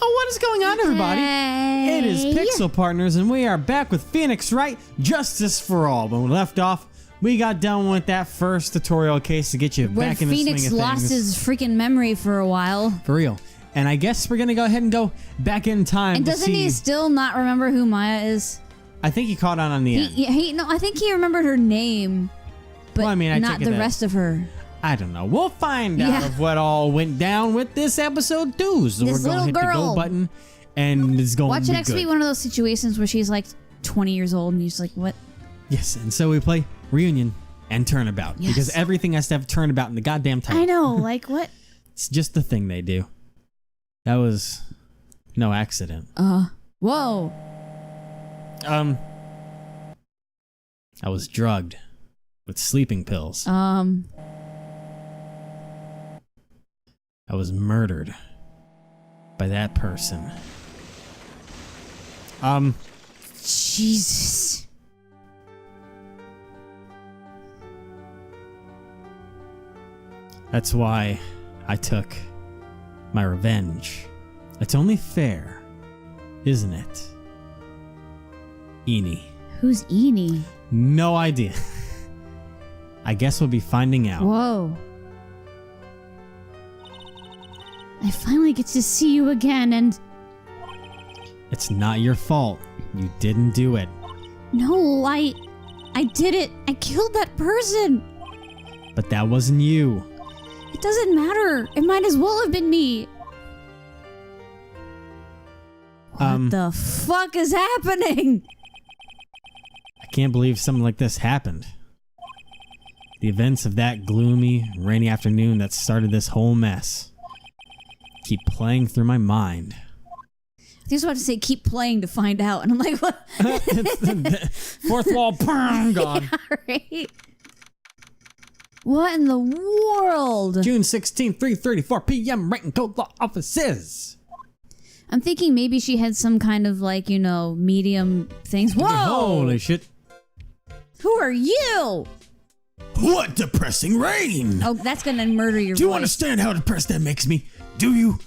Oh, what is going on, everybody? Hey. It is Pixel Partners, and we are back with Phoenix Wright, Justice for All. When we left off, we got done with that first tutorial case to get you Where back in the swing of Phoenix things. lost his freaking memory for a while. For real. And I guess we're going to go ahead and go back in time And to doesn't see... he still not remember who Maya is? I think he caught on the end. No, I think he remembered her name, but Well, I mean, I not take it the that- rest of her. I don't know. We'll find out Yeah. of what all went down with this episode too. So This we're going to hit little the go girl. button, and it's going Watch to it be next good. be one of those situations where she's like 20 years old and you're just like, what? Yes, and so we play Reunion and Turnabout. Yes. Because everything has to have Turnabout in the goddamn title. I know, like what? It's just the thing they do. That was no accident. Whoa. I was drugged with sleeping pills. I was murdered by that person. Jesus. That's why I took my revenge. It's only fair, isn't it? Eenie. Who's Eenie? No idea. I guess we'll be finding out. Whoa. I finally get to see you again and... It's not your fault. You didn't do it. No, I did it. I killed that person. But that wasn't you. It doesn't matter. It might as well have been me. What the fuck is happening? I can't believe something like this happened. The events of that gloomy, rainy afternoon that started this whole mess keep playing through my mind. I was about to say keep playing to find out, and I'm like, what? Fourth wall, gone. Yeah, right? What in the world? June 16th, 3:34 p.m. Wright and Code Law offices. I'm thinking maybe she had some kind of like, you know, medium things. Whoa! Holy shit. Who are you? What depressing rain! Oh, that's gonna murder your Do you voice. understand how depressed that makes me? Do you?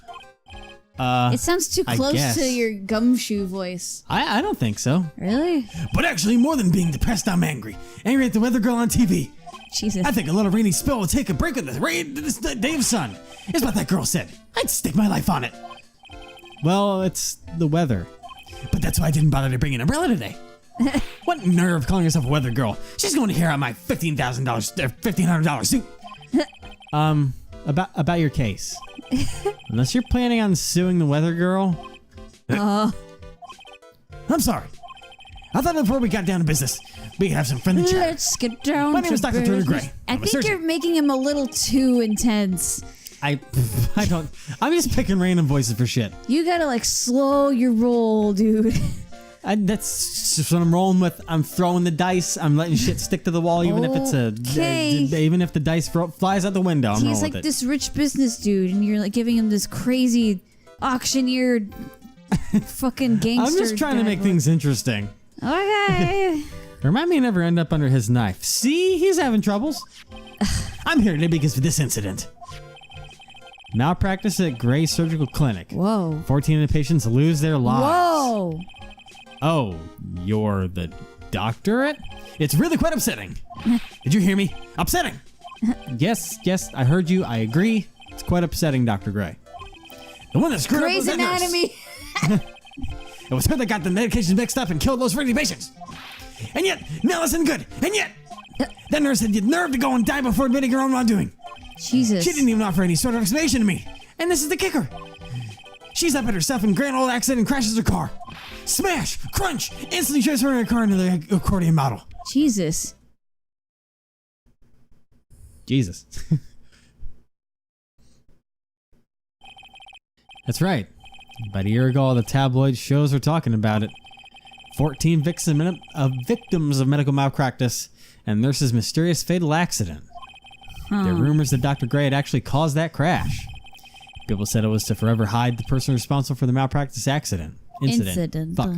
It sounds too I close guess. to your gumshoe voice. I don't think so. Really? But actually, more than being depressed, I'm angry. Angry at the weather girl on TV. Jesus. I think a little rainy spell will take a break of the rain this day of sun. Is what that girl said. I'd stake my life on it. Well, it's the weather. But that's why I didn't bother to bring an umbrella today. What nerve calling herself a weather girl? She's going to hear out my $1,500 suit. About your case. Unless you're planning on suing the weather girl. I'm sorry. I thought before we got down to business, we could have some friendly chat. Let's get down My to name is Dr. business. Turner Gray. I I'm a think surgeon. you're making him a little too intense. I don't. I'm just picking random voices for shit. You gotta like slow your roll, dude. That's just what I'm rolling with. I'm throwing the dice. I'm letting shit stick to the wall, even if it's even if the dice flies out the window. I'm He's rolling like with it. this rich business dude, and you're like giving him this crazy auctioneer fucking gangster. I'm just trying to make dad. things interesting. Okay. Remind me to never end up under his knife. See, he's having troubles. I'm here today because of this incident. Malpractice at Gray Surgical Clinic. Whoa. 14 of the patients lose their lives. Whoa. Oh, you're the doctorate? It's really quite upsetting. Did you hear me? Upsetting. Yes, I heard you. I agree. It's quite upsetting, Dr. Gray. The one that screwed Grey's up was that Anatomy. nurse. It was her that got the medications mixed up and killed those 50 patients. And yet, now listen good. And yet, that nurse had the nerve to go and die before admitting her own wrongdoing. Jesus. She didn't even offer any sort of explanation to me. And this is the kicker. She's up at herself in grand old accident and crashes her car. Smash! Crunch! Instantly transferring her car into the accordion model. Jesus. Jesus. That's right. About a year ago, all the tabloid shows were talking about it. 14 victims of medical malpractice and nurse's mysterious fatal accident. There are rumors that Dr. Gray had actually caused that crash. People said it was to forever hide the person responsible for the malpractice incident. Fuck.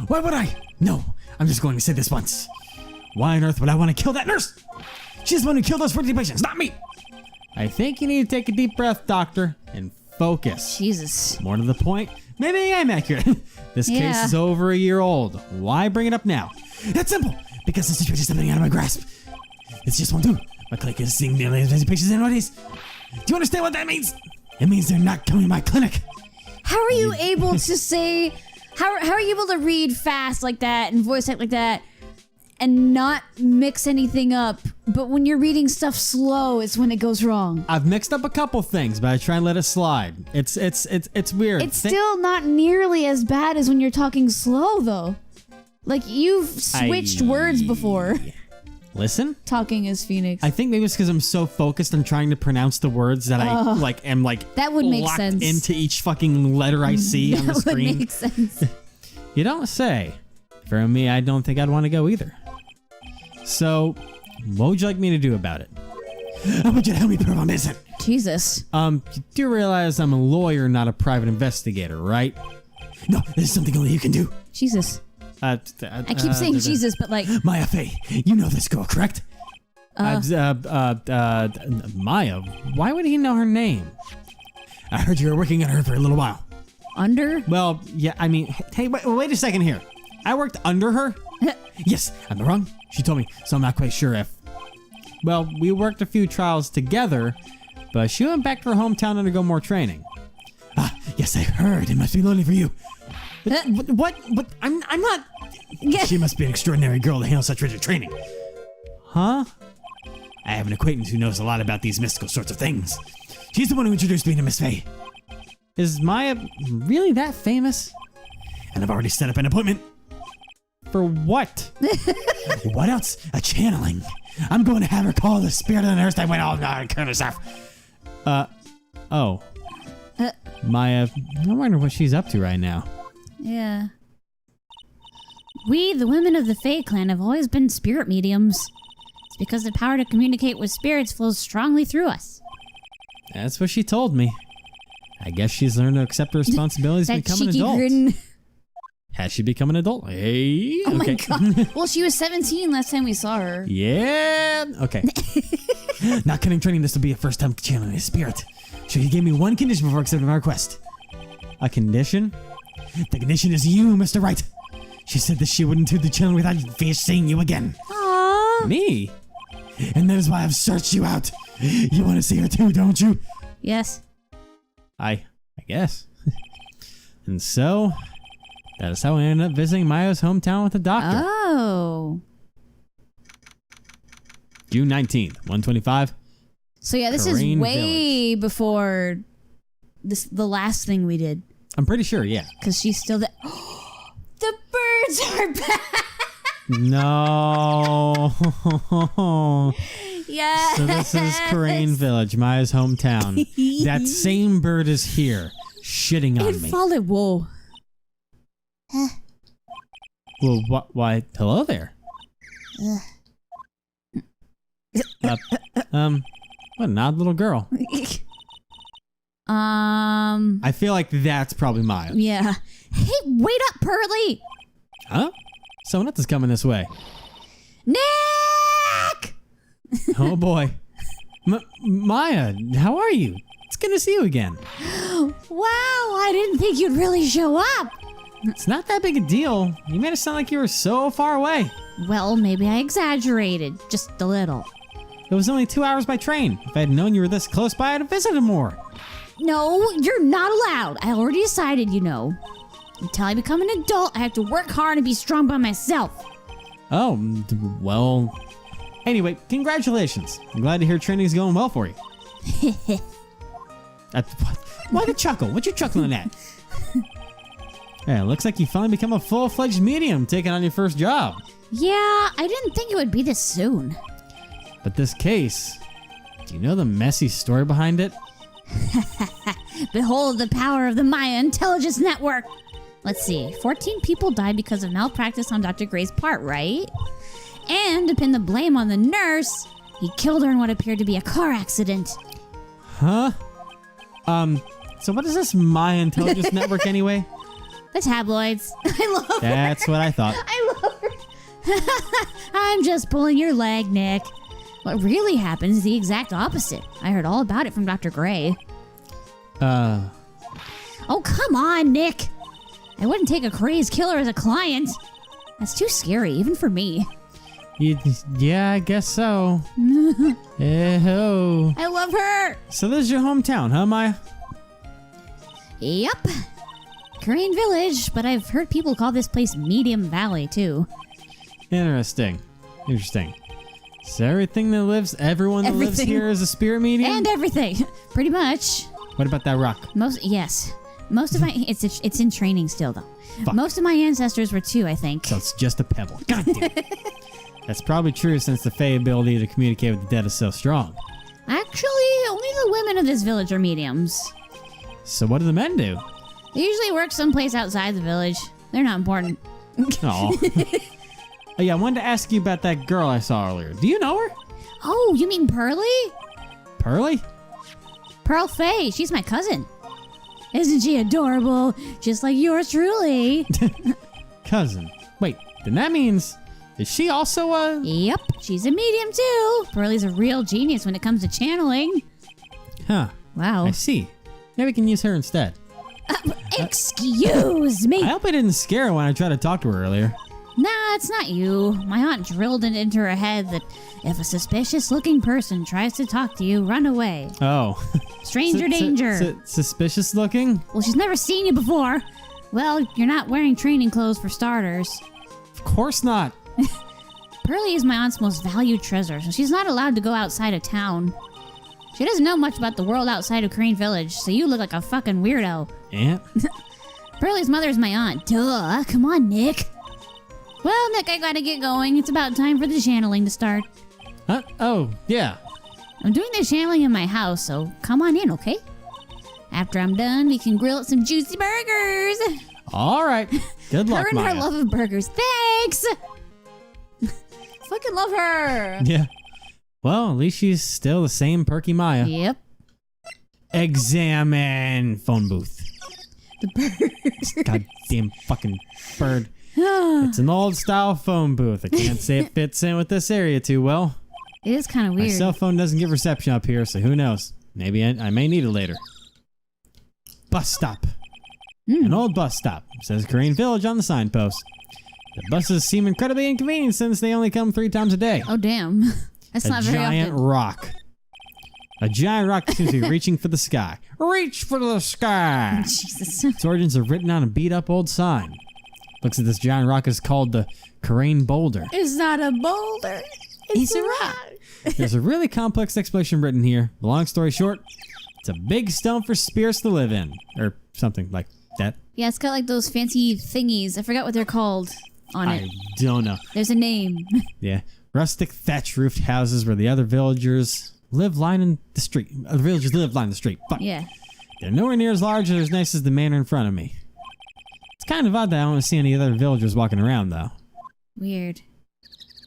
Why would I? No, I'm just going to say this once. Why on earth would I want to kill that nurse? She's the one who killed those 40 patients, not me. I think you need to take a deep breath, doctor, and focus. Jesus. More to the point, maybe I'm accurate. This case Yeah. is over a year old. Why bring it up now? It's simple. Because the situation is slipping out of my grasp. It just won't do. My clinic is seeing nearly as many patients nowadays. Do you understand what that means? It means they're not coming to my clinic. How are you able to say... How are you able to read fast like that and voice act like that and not mix anything up? But when you're reading stuff slow, it's when it goes wrong. I've mixed up a couple things, but I try and let it slide. It's weird. It's still not nearly as bad as when you're talking slow, though. Like, you've switched words before. Listen. Talking as Phoenix. I think maybe it's because I'm so focused on trying to pronounce the words that I am that would make locked sense. into each fucking letter I see on the That would screen. make sense. You don't say. For me, I don't think I'd want to go either. So, what would you like me to do about it? I want you to help me prove I'm innocent. Jesus. You do realize I'm a lawyer, not a private investigator, right? No, this is something only you can do. Jesus. I keep saying Jesus, but like... Maya Fey, you know this girl, correct? Maya, why would he know her name? I heard you were working on her for a little while. Under? Well, yeah, I mean, hey, wait a second here. I worked under her? Yes, am I wrong? She told me, so I'm not quite sure if... Well, we worked a few trials together, but she went back to her hometown to undergo more training. Ah, yes, I heard. It must be lonely for you. What? I'm not... She must be an extraordinary girl to handle such rigid training. Huh? I have an acquaintance who knows a lot about these mystical sorts of things. She's the one who introduced me to Miss Fey. Is Maya really that famous? And I've already set up an appointment. For what? What else? A channeling. I'm going to have her call the spirit of the nurse that went all kind of Maya, I wonder what she's up to right now. Yeah. We, the women of the Fae clan, have always been spirit mediums. It's because the power to communicate with spirits flows strongly through us. That's what she told me. I guess she's learned to accept her responsibilities to That become an cheeky adult. grin. Has she become an adult? Hey. Oh okay. my god. Well, she was 17 last time we saw her. Yeah. Okay. Not cutting training. This will be a first time channeling a spirit. So he gave me one condition before accepting my request. A condition? The condition is you, Mr. Wright. She said that she wouldn't do the channel without seeing you again. Aww. Me? And that is why I've searched you out. You want to see her too, don't you? Yes. I guess. And so, that is how I ended up visiting Maya's hometown with the doctor. Oh. June 19th, 125. So yeah, this Crane is way before the last thing we did. I'm pretty sure, yeah. Because she's still there. The birds are back! No. Yeah. So this is Crane Village, Maya's hometown. That same bird is here, shitting on me. Whoa. Well, why? Hello there. What an odd little girl. I feel like that's probably Maya. Yeah. Hey, wait up, Pearly! Huh? Someone else is coming this way. Nick! Oh boy. Maya, how are you? It's good to see you again. Wow, I didn't think you'd really show up. It's not that big a deal. You made it sound like you were so far away. Well, maybe I exaggerated, just a little. It was only 2 hours by train. If I had known you were this close by, I'd have visited more. No, you're not allowed. I already decided, you know. Until I become an adult, I have to work hard and be strong by myself. Oh, well... Anyway, congratulations. I'm glad to hear training's going well for you. Why the chuckle? What you chuckling at? Yeah, looks like you finally become a full-fledged medium taking on your first job. Yeah, I didn't think it would be this soon. But this case, do you know the messy story behind it? Behold the power of the Maya Intelligence Network. Let's see, 14 people died because of malpractice on Dr. Gray's part, right? And to pin the blame on the nurse, he killed her in what appeared to be a car accident. Huh? So what is this Maya Intelligence Network anyway? The tabloids. I love her. That's what I thought. I love her. I'm just pulling your leg, Nick. What really happens is the exact opposite. I heard all about it from Dr. Gray. Oh, come on, Nick. I wouldn't take a crazed killer as a client. That's too scary, even for me. Yeah, I guess so. Oh. I love her. So this is your hometown, huh, Maya? Yep. Korean Village, but I've heard people call this place Medium Valley, too. Interesting. So everyone that lives Everything. here is a spirit medium? And everything. Pretty much. What about that rock? Yes. Most of my... it's in training still, though. Fuck. Most of my ancestors were too, I think. So it's just a pebble. God damn it. That's probably true since the Fae ability to communicate with the dead is so strong. Actually, only the women of this village are mediums. So what do the men do? They usually work someplace outside the village. They're not important. Oh. Oh yeah, I wanted to ask you about that girl I saw earlier. Do you know her? Oh, you mean Pearly? Pearly? Pearl Faye. She's my cousin. Isn't she adorable? Just like yours truly. Cousin. Wait, then that means... Is she also a... Yep, she's a medium too. Pearly's a real genius when it comes to channeling. Huh. Wow. I see. Maybe we can use her instead. Excuse me. I hope I didn't scare her when I tried to talk to her earlier. Nah, it's not you. My aunt drilled it into her head that if a suspicious-looking person tries to talk to you, run away. Oh. Stranger danger. Suspicious looking? Well, she's never seen you before. Well, you're not wearing training clothes for starters. Of course not. Pearly is my aunt's most valued treasure, so she's not allowed to go outside of town. She doesn't know much about the world outside of Korean Village, so you look like a fucking weirdo. Yeah. Pearly's mother is my aunt. Duh. Come on, Nick. Well, Nick, I gotta get going. It's about time for the channeling to start. Huh? Oh, yeah. I'm doing the channeling in my house, so come on in, okay? After I'm done, we can grill up some juicy burgers. All right. Good luck, Her and Maya. her love of burgers. Thanks. Fucking love her. Yeah. Well, at least she's still the same perky Maya. Yep. Examine phone booth. The bird. Goddamn fucking bird. It's an old style phone booth. I can't say it fits in with this area too well. It is kind of My weird. cell phone doesn't give reception up here, so who knows? Maybe I may need it later. Bus stop. An old bus stop. It says Korean Village on the signpost. The buses seem incredibly inconvenient since they only come 3 times a day. Oh, damn. That's not very giant often. rock. A giant rock seems to be reaching for the sky. Reach for the sky! Jesus. Its origins are written on a beat-up old sign. Looks like this giant rock is called the Korean Boulder. It's not a boulder. It's a rock. There's a really complex explanation written here. Long story short, it's a big stone for spirits to live in. Or something like that. Yeah, it's got like those fancy thingies. I forgot what they're called on it. I don't know. There's a name. Yeah. Rustic thatch-roofed houses where the other villagers live lining the street. The villagers live lining the street. Fuck. Yeah. They're nowhere near as large or as nice as the manor in front of me. It's kind of odd that I don't see any other villagers walking around, though. Weird.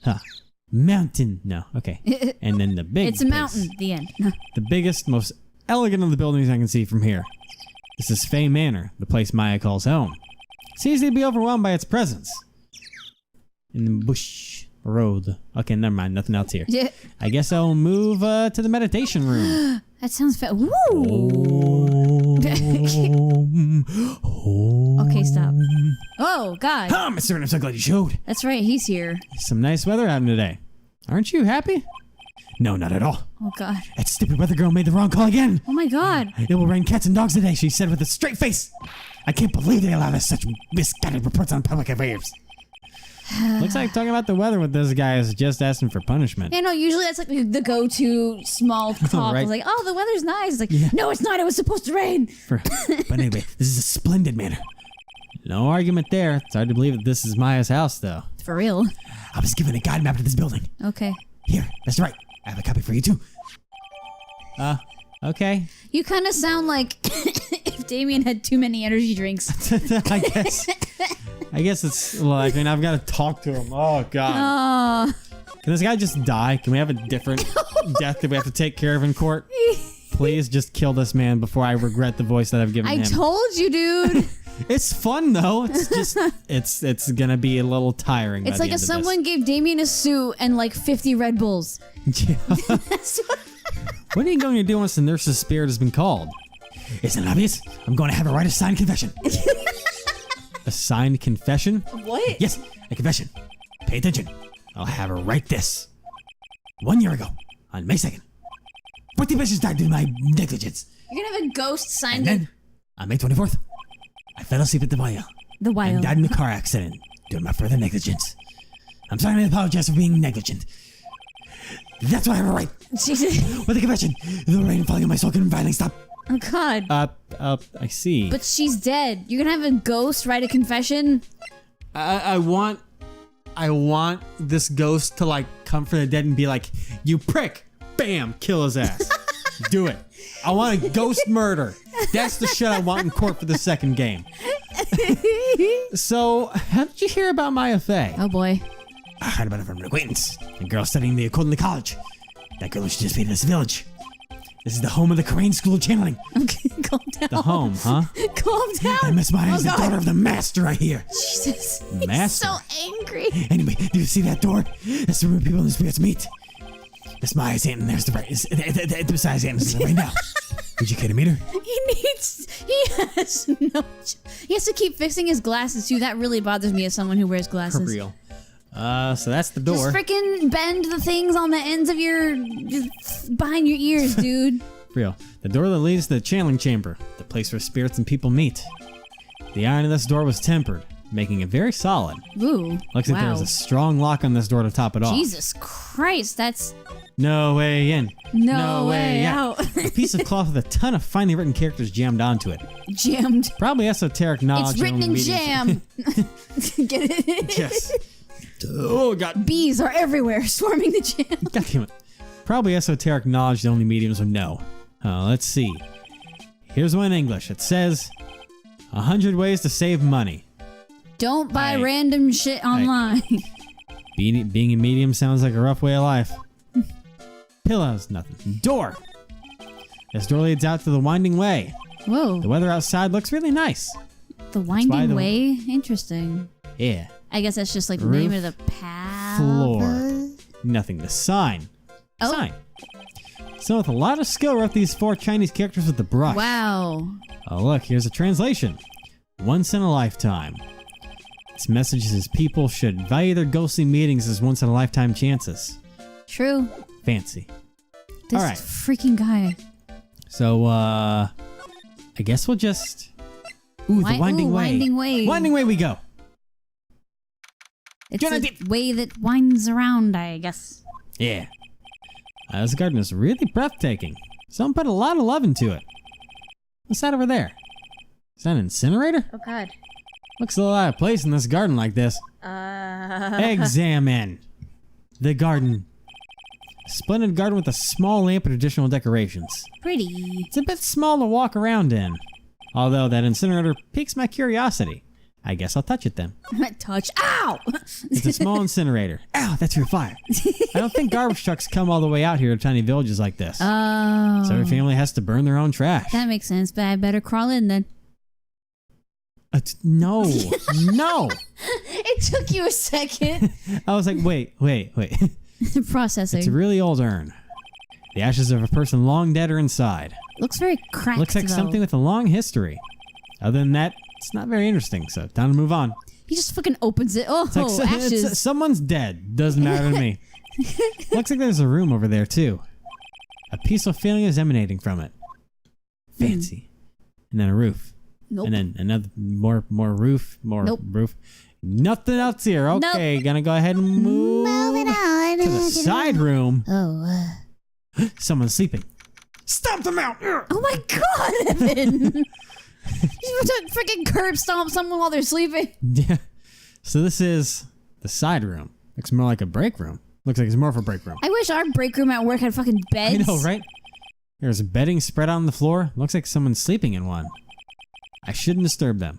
Huh. Mountain. No. Okay. And then the big It's a mountain. The end. The biggest, most elegant of the buildings I can see from here. This is Fae Manor, the place Maya calls home. It's easy to be overwhelmed by its presence. In the bush road. Okay, never mind. Nothing else here. Yeah. I guess I'll move to the meditation room. That sounds Woo! Okay, stop. Oh, God. Oh, Mr. I'm so glad you showed. That's right. He's here. Some nice weather out today. Aren't you happy? No, not at all. Oh, God. That stupid weather girl made the wrong call again. Oh, my God. It will rain cats and dogs today, she said with a straight face. I can't believe they allow such misguided reports on public affairs. Looks like talking about the weather with this guy is just asking for punishment. Yeah, no, usually that's like the go-to small talk. Right. It's like, oh, the weather's nice. It's like, no, it's not. It was supposed to rain. But anyway, this is a splendid manor. No argument there. It's hard to believe that this is Maya's house, though. For real. I was given a guide map to this building. Okay. Here, that's right. I have a copy for you, too. Okay. You kind of sound like if Damien had too many energy drinks. I guess it's like, I've got to talk to him. Oh, God. Can this guy just die? Can we have a different death that we have to take care of in court? Please just kill this man before I regret the voice that I've given him. I told you, dude. It's fun, though. It's just, it's going to be a little tiring. It's by like the if end of someone gave Damien a suit and like 50 Red Bulls. this. Yeah. What are you going to do once the nurse's spirit has been called? Isn't it obvious? I'm going to have her write a signed confession. A signed confession? What? Yes, a confession. Pay attention. I'll have her write this. 1 year ago, on May 2nd, 14 patients died due to my negligence. You're gonna have a ghost sign And then, on May 24th, I fell asleep at the wheel and died in a car accident due to my further negligence. I'm sorry and I apologize for being negligent. That's what I have to write. Jesus. With a confession, the rain falling on my soul can finally stop. Oh God. I see. But she's dead. You're gonna have a ghost write a confession? I want this ghost to like come from the dead and be like, you prick, bam, kill his ass. Do it. I want a ghost murder. That's the shit I want in court for the second game. So, how did you hear about my affair? Oh boy. I heard about it from an acquaintance. A girl studying the occult in the college. That girl should just be in this village. This is the home of the Korean School of Channeling. Okay, calm down. The home, huh? Calm down. And Miss Maya is the God. daughter of the master, I hear. Jesus. Master? He's so angry. Anyway, do you see that door? That's the room people and the spirits meet. Miss Maya's aunt and there's the right. Besides aunt is right now. Would you care to meet her? He has to keep fixing his glasses too. That really bothers me as someone who wears glasses. For real. So that's the door. Just freaking bend the things on the ends of behind your ears, dude. For real. The door that leads to the channeling chamber, the place where spirits and people meet. The iron of this door was tempered, making it very solid. Ooh. Looks like there was a strong lock on this door to top it off. Jesus Christ, that's No way in. no way out. A piece of cloth with a ton of finely written characters jammed onto it. Jammed. Probably esoteric knowledge. It's written in only jam. Get it? mediums- Yes. Oh god. Bees are everywhere, swarming the jam. God damn it. Probably esoteric knowledge that only mediums would know. Let's see. Here's one in English. It says, 100 ways to save money. Don't buy random shit online. Being a medium sounds like a rough way of life. Pillows, nothing. Door. This door leads out to the winding way. Whoa. The weather outside looks really nice. The winding way? Interesting. Yeah. I guess that's just like the name of the path. Floor. Nothing. The sign. Oh. Sign. Someone with a lot of skill wrote these 4 Chinese characters with the brush. Wow. Oh, look, here's a translation. Once in a lifetime. This message says people should value their ghostly meetings as once in a lifetime chances. True. Fancy. This All right. freaking guy. So, I guess we'll just... Ooh, the winding way. Winding way. Winding way we go. It's a way that winds around, I guess. Yeah. This garden is really breathtaking. Someone put a lot of love into it. What's that over there? Is that an incinerator? Oh God. Looks a little out of place in this garden like this. Examine the garden. Splendid garden with a small lamp and additional decorations. Pretty. It's a bit small to walk around in. Although that incinerator piques my curiosity. I guess I'll touch it then. Touch. Ow! It's a small incinerator. Ow, that's your fire. I don't think garbage trucks come all the way out here to tiny villages like this. Oh. So every family has to burn their own trash. That makes sense, but I better crawl in then. No. No. It took you a second. I was like, wait. Processing. It's a really old urn. The ashes of a person long dead are inside. Looks very cracked. Looks like though. something with a long history. Other than that, it's not very interesting, so time to move on. He just fucking opens it. Oh, It's like ashes. someone's dead. Doesn't matter to me. Looks like there's a room over there, too. A peaceful feeling is emanating from it. Fancy. And then a roof. Nope. And then another more roof, Nope. roof. Nothing else here. Okay, gonna go ahead and move Moving on. to the side room. Oh. Someone's sleeping. Stomp them out! Oh my God, Evan! You freaking curb stomp someone while they're sleeping. Yeah. So this is the side room. Looks more like a break room. Looks like it's more of a break room. I wish our break room at work had fucking beds. I know, right? There's bedding spread out on the floor. Looks like someone's sleeping in one. I shouldn't disturb them.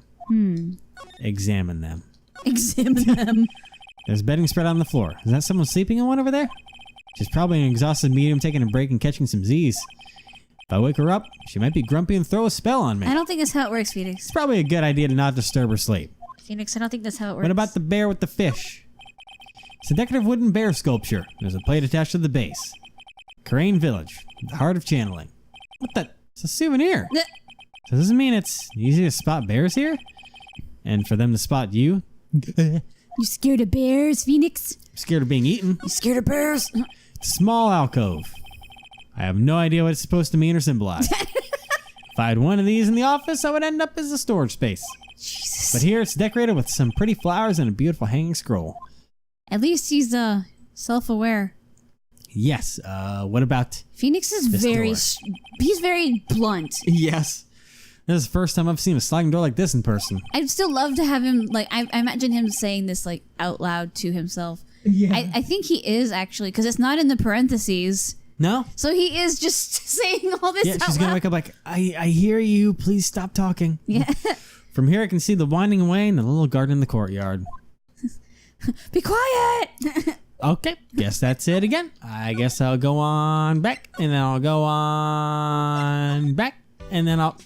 Examine them. Examine them. There's bedding spread out on the floor. Is that someone sleeping in one over there? She's probably an exhausted medium taking a break and catching some Z's. If I wake her up, she might be grumpy and throw a spell on me. I don't think that's how it works, Phoenix. It's probably a good idea to not disturb her sleep. Phoenix, I don't think that's how it works. What about the bear with the fish? It's a decorative wooden bear sculpture. There's a plate attached to the base. Korean village, the heart of channeling. What the? It's a souvenir. So does this mean it's easy to spot bears here? And for them to spot you? You scared of bears, Phoenix? I'm scared of being eaten. You scared of bears? It's a small alcove. I have no idea what it's supposed to mean or symbolize. If I had one of these in the office, I would end up as a storage space. Jesus. But here it's decorated with some pretty flowers and a beautiful hanging scroll. At least he's self-aware. Yes, what about... Phoenix is he's very blunt. Yes. This is the first time I've seen a sliding door like this in person. I'd still love to have him, like, I imagine him saying this, like, out loud to himself. Yeah. I think he is, actually, because it's not in the parentheses. No? So he is just saying all this Yeah, out she's gonna loud. wake up like, I hear you, please stop talking. Yeah. From here I can see the winding way and the little garden in the courtyard. Be quiet! Okay, guess that's it again. I guess I'll go on back, and then I'll go on back, and then I'll...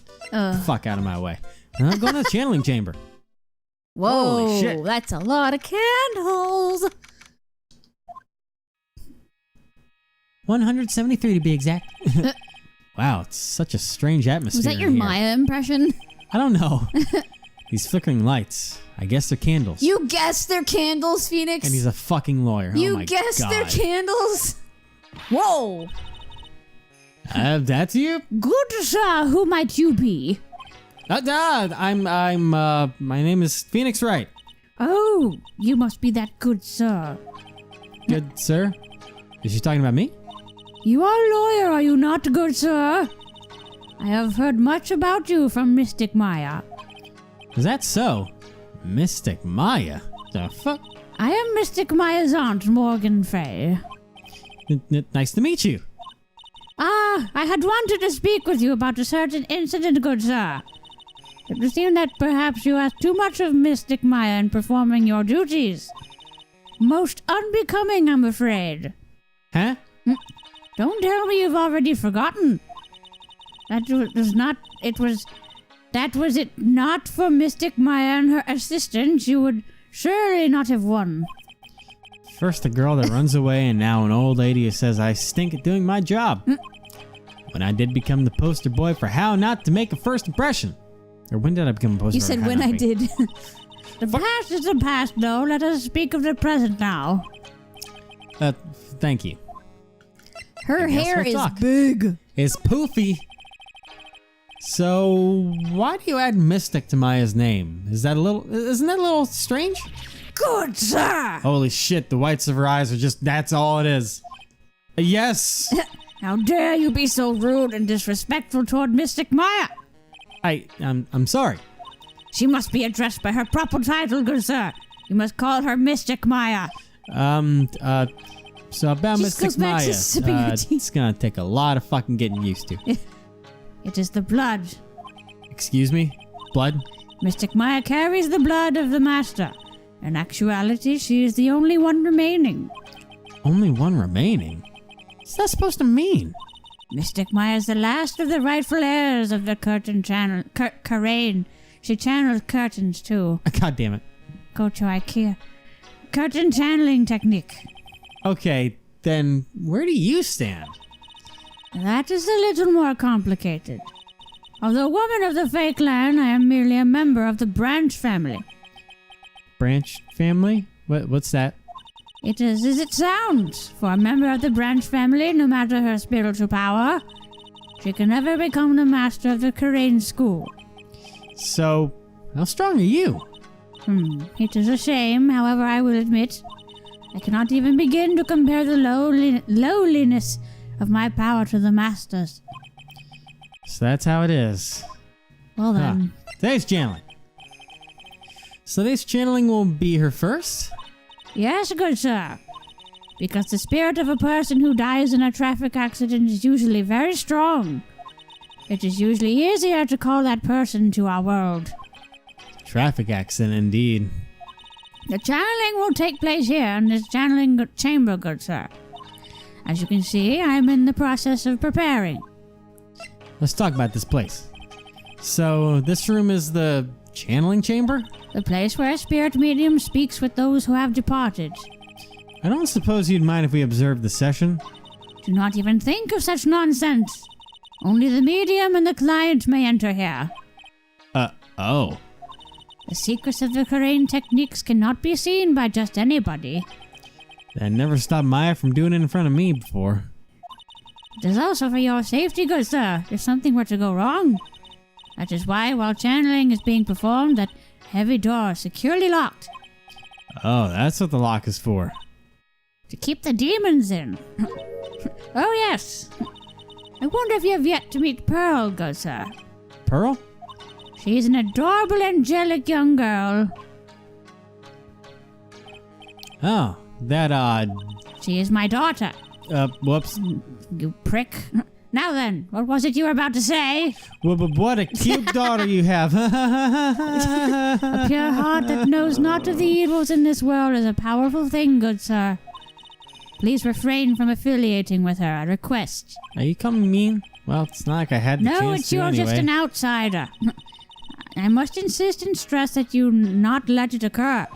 Fuck out of my way. And I'm going to the channeling chamber. Whoa, Holy shit. that's a lot of candles. 173 to be exact. Wow, it's such a strange atmosphere. Was that your in here. Maya impression? I don't know. These flickering lights. I guess they're candles. You guessed they're candles, Phoenix. And he's a fucking lawyer. Oh You my guessed God. they're candles. Whoa. That's you? Good sir, who might you be? My name is Phoenix Wright. Oh, you must be that good sir. Good sir? Is she talking about me? You are a lawyer, are you not, good sir? I have heard much about you from Mystic Maya. Is that so? Mystic Maya? The fuck? I am Mystic Maya's aunt, Morgan Fay. Nice to meet you. Ah, I had wanted to speak with you about a certain incident, good sir. It would seem that perhaps you asked too much of Mystic Maya in performing your duties. Most unbecoming, I'm afraid. Huh? Don't tell me you've already forgotten. That was it not for Mystic Maya and her assistants, you would surely not have won. First a girl that runs away and now an old lady who says I stink at doing my job. When I did become the poster boy for how not to make a first impression. Or when did I become a poster boy? You said for how when not I to did. The past is the past, though. Let us speak of the present now. Thank you. Her I guess hair we'll is talk. big. It's poofy. So, why do you add Mystic to Maya's name? Isn't that a little strange? Good sir! Holy shit, the whites of her eyes are just, that's all it is. Yes! How dare you be so rude and disrespectful toward Mystic Maya? I'm sorry. She must be addressed by her proper title, good sir. You must call her Mystic Maya. So about Just goes Mystic back to Maya, sipping her tea. it's gonna take a lot of fucking getting used to. It is the blood. Excuse me? Blood? Mystic Maya carries the blood of the master. In actuality, she is the only one remaining. Only one remaining? What's that supposed to mean? Mystic Maya is the last of the rightful heirs of the curtain channel. Karain. She channels curtains too. God damn it. Go to IKEA. Curtain channeling technique. Okay, then where do you stand? That is a little more complicated. Although woman of the Fae clan, I am merely a member of the Branch family. Branch family? What's that? It is as it sounds. For a member of the Branch family, no matter her spiritual power, she can never become the master of the Karain school. So, how strong are you? It is a shame, however, I will admit. I cannot even begin to compare the lowliness of my power to the master's. So that's how it is. Well then, Today's channeling. So today's channeling will be her first? yes, good sir. Because the spirit of a person who dies in a traffic accident is usually very strong. It is usually easier to call that person to our world. Traffic accident indeed. The channeling will take place here in this channeling chamber, good sir. As you can see, I am in the process of preparing. Let's talk about this place. So, this room is the channeling chamber? The place where a spirit medium speaks with those who have departed. I don't suppose you'd mind if we observed the session? Do not even think of such nonsense. Only the medium and the client may enter here. Oh. The secrets of the Karain techniques cannot be seen by just anybody. That never stopped Maya from doing it in front of me before. It is also for your safety, good sir, if something were to go wrong. That is why, while channeling is being performed, that heavy door is securely locked. Oh, that's what the lock is for. To keep the demons in. Oh, yes. I wonder if you have yet to meet Pearl, good sir. Pearl? She's an adorable, angelic young girl. Oh, that, She is my daughter. whoops. You prick. Now then, what was it you were about to say? What a cute daughter you have. A pure heart that knows not of the evils in this world is a powerful thing, good sir. Please refrain from affiliating with her, I request. Are you coming mean? Well, it's not like I had the No, chance it's to you're anyway. just an outsider. I must insist and stress that you not let it occur.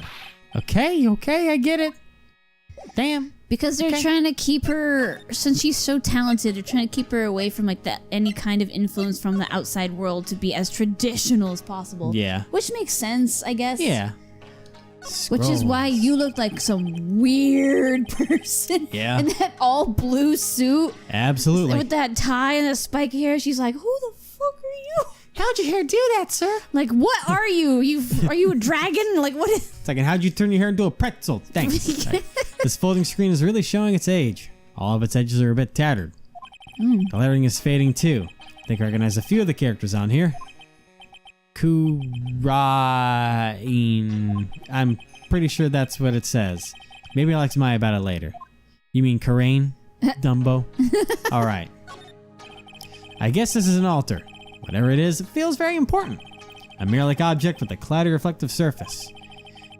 Okay, I get it. Damn. Because they're trying to keep her, since she's so talented, they're trying to keep her away from like that any kind of influence from the outside world to be as traditional as possible. Yeah. Which makes sense, I guess. Yeah. Which is why Scrolls. you look like some weird person. Yeah. In that all blue suit. Absolutely. With that tie and the spiky hair. She's like, who the fuck are you? How'd your hair do that, sir? Like, what are you? Are you a dragon? Like, what is... It's like, and how'd you turn your hair into a pretzel? Thanks. This folding screen is really showing its age. All of its edges are a bit tattered. The lettering is fading too. I think I recognize a few of the characters on here. Kurain. I'm pretty sure that's what it says. Maybe I'll ask Maya about it later. You mean Karain? Dumbo? Alright. I guess this is an altar. Whatever it is, it feels very important. A mirror-like object with a cloudy reflective surface.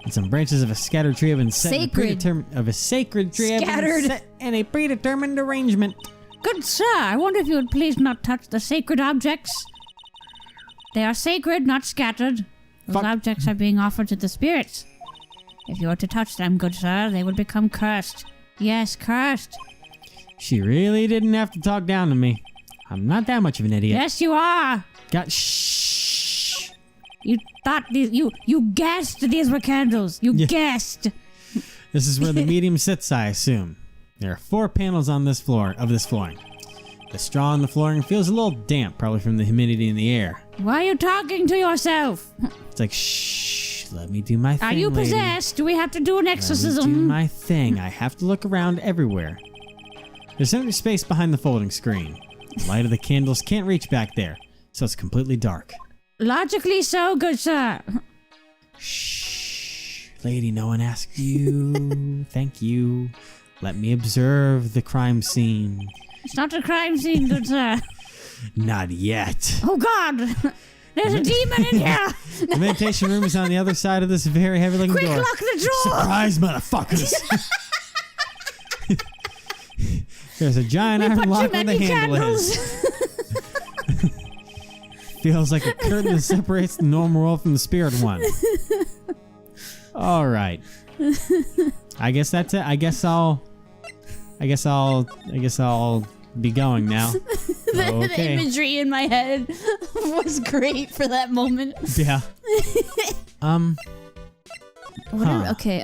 And some branches of a scattered tree have been set in a sacred tree have been set in a predetermined arrangement. Good sir, I wonder if you would please not touch the sacred objects. They are sacred, not scattered. Those objects are being offered to the spirits. If you were to touch them, good sir, they would become cursed. Yes, cursed. She really didn't have to talk down to me. I'm not that much of an idiot. Yes, you are. Shh. You thought you guessed these were candles. You guessed. This is where the medium sits, I assume. There are 4 panels on this flooring. The straw on the flooring feels a little damp, probably from the humidity in the air. Why are you talking to yourself? It's like, shh, let me do my thing, Are you lady. possessed? Do we have to do an exorcism? Let me do my thing. I have to look around everywhere. There's empty space behind the folding screen. The light of the candles can't reach back there, so it's completely dark. Logically so, good sir. Shh. Lady, no one asked you. Thank you. Let me observe the crime scene. It's not a crime scene, good sir. Not yet. Oh God! There's a demon in here! The meditation room is on the other side of this very heavy-looking Quick, door. lock the door! Surprise, motherfuckers! There's a giant iron lock where the handle is. Feels like a curtain that separates the normal world from the spirit one. All right. I guess that's it. I guess I'll be going now. The imagery in my head was great for that moment. Yeah. Okay,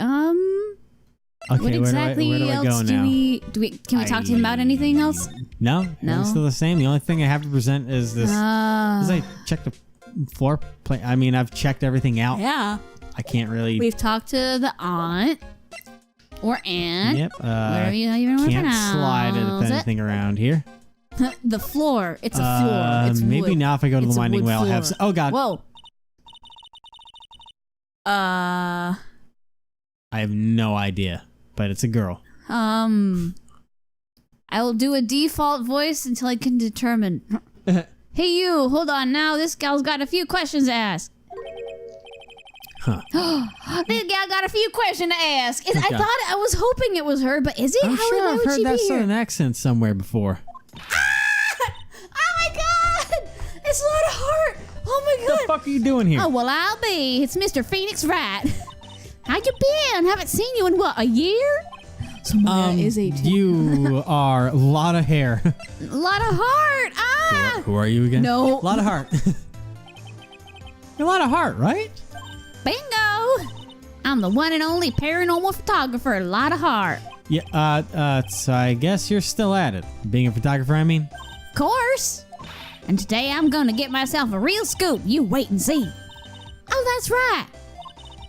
Okay, what exactly where do I else go do now? can we talk to him about anything else? No, No? it's still the same. The only thing I have to present is this. Because I checked the floor plan. I mean, I've checked everything out. Yeah. I can't really. We've talked to the aunt or aunt. Yep. Whatever you want to Can't pronounce slide anything around here. The floor. It's a floor. It's maybe wood. now if I go to It's the a winding wood well, I'll have. floor. Oh God. Whoa. I have no idea, but it's a girl. I will do a default voice until I can determine. Hey you, hold on now. This gal's got a few questions to ask. Huh. This gal got a few questions to ask. Oh, I was hoping it was her, but is it? I'm sure Why I've would heard she that be southern here? accent somewhere before. Oh my god! It's not a heart! Oh my What god! the fuck are you doing here? Oh, well, I'll be. It's Mr. Phoenix Wright. How you been? Haven't seen you in, what, a year? So Maya is 18. You are a lot of hair. A lot of heart. Ah! Who are you again? No. A lot of heart. You're a lot of heart, right? Bingo! I'm the one and only paranormal photographer, a lot of heart. Yeah, so I guess you're still at it. Being a photographer, I mean? Of course. And today I'm gonna get myself a real scoop. You wait and see. Oh, that's right.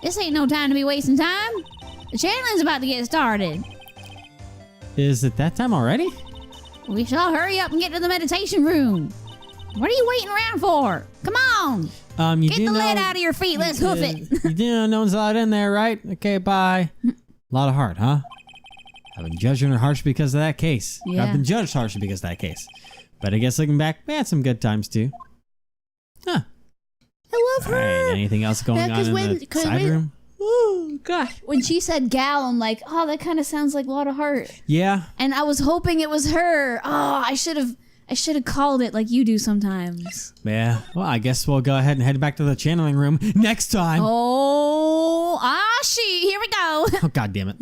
This ain't no time to be wasting time. The channeling's about to get started. Is it that time already? We shall hurry up and get to the meditation room. What are you waiting around for? Come on. You Get do the know, lead out of your feet. Let's hoof it. You do know no one's allowed in there, right? Okay, bye. A lot of heart, huh? I've been judging her harsh because of that case. Yeah. I've been judged harshly because of that case. But I guess looking back, we had some good times too. Huh. I love All right, anything else going on in the side room? Oh, gosh. When she said gal, I'm like, oh, that kind of sounds like a lot of heart. Yeah. And I was hoping it was her. Oh, I should have called it like you do sometimes. Yeah. Well, I guess we'll go ahead and head back to the channeling room next time. Oh, shoot. Here we go. Oh, God damn it.